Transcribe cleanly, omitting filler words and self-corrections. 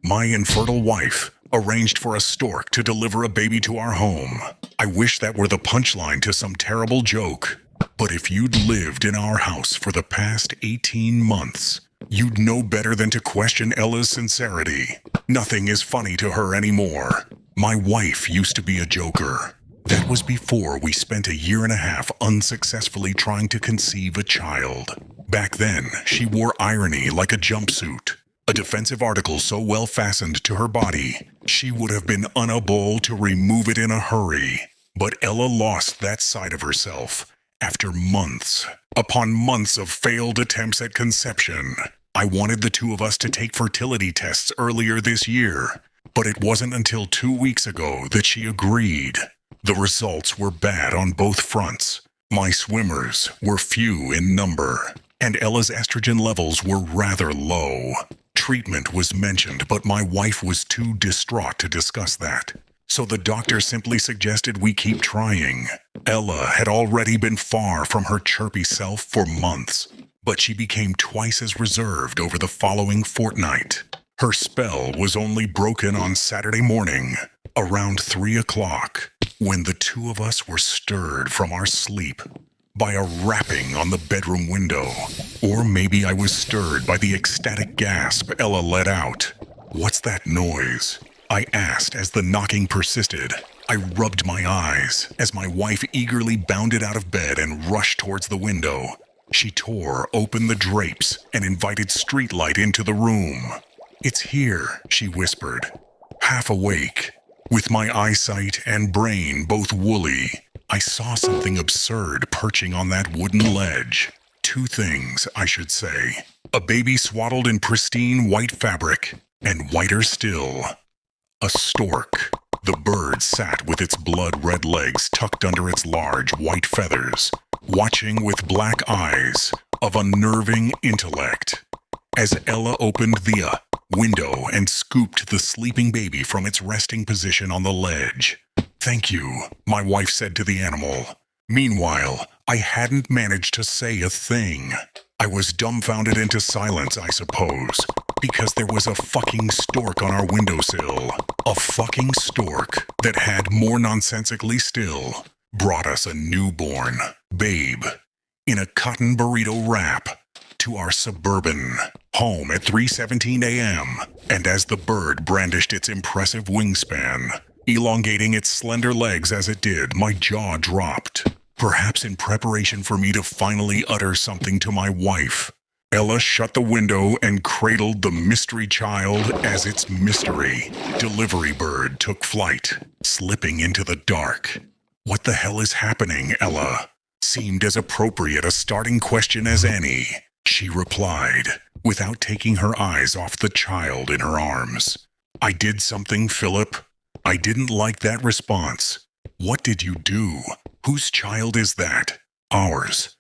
My infertile wife arranged for a stork to deliver a baby to our home. I wish that were the punchline to some terrible joke. But if you'd lived in our house for the past 18 months, you'd know better than to question Ella's sincerity. Nothing is funny to her anymore. My wife used to be a joker. That was before we spent a year and a half unsuccessfully trying to conceive a child. Back then, she wore irony like a jumpsuit, a defensive article so well fastened to her body, she would have been unable to remove it in a hurry. But Ella lost that side of herself after months upon months of failed attempts at conception. I wanted the two of us to take fertility tests earlier this year, but it wasn't until 2 weeks ago that she agreed. The results were bad on both fronts. My swimmers were few in number, and Ella's estrogen levels were rather low. Treatment was mentioned, but my wife was too distraught to discuss that. So the doctor simply suggested we keep trying. Ella had already been far from her chirpy self for months, but she became twice as reserved over the following fortnight. Her spell was only broken on Saturday morning, around 3 o'clock, when the two of us were stirred from our sleep by a rapping on the bedroom window. Or maybe I was stirred by the ecstatic gasp Ella let out. "What's that noise?" I asked as the knocking persisted. I rubbed my eyes as my wife eagerly bounded out of bed and rushed towards the window. She tore open the drapes and invited streetlight into the room. "It's here," she whispered. Half awake, with my eyesight and brain both woolly, I saw something absurd perching on that wooden ledge. Two things, I should say. A baby swaddled in pristine white fabric, and whiter still, a stork. The bird sat with its blood-red legs tucked under its large white feathers, watching with black eyes of unnerving intellect. As Ella opened the window and scooped the sleeping baby from its resting position on the ledge. "Thank you," my wife said to the animal. Meanwhile, I hadn't managed to say a thing. I was dumbfounded into silence, I suppose, because there was a fucking stork on our windowsill. A fucking stork that had, more nonsensically still, brought us a newborn babe in a cotton burrito wrap to our suburban home at 3:17 a.m. And as the bird brandished its impressive wingspan, elongating its slender legs as it did, my jaw dropped, perhaps in preparation for me to finally utter something to my wife. Ella shut the window and cradled the mystery child as its mystery delivery bird took flight, slipping into the dark. "What the hell is happening, Ella?" seemed as appropriate a starting question as any. She replied, without taking her eyes off the child in her arms. "I did something, Philip." I didn't like that response. "What did you do? Whose child is that?" "Ours,"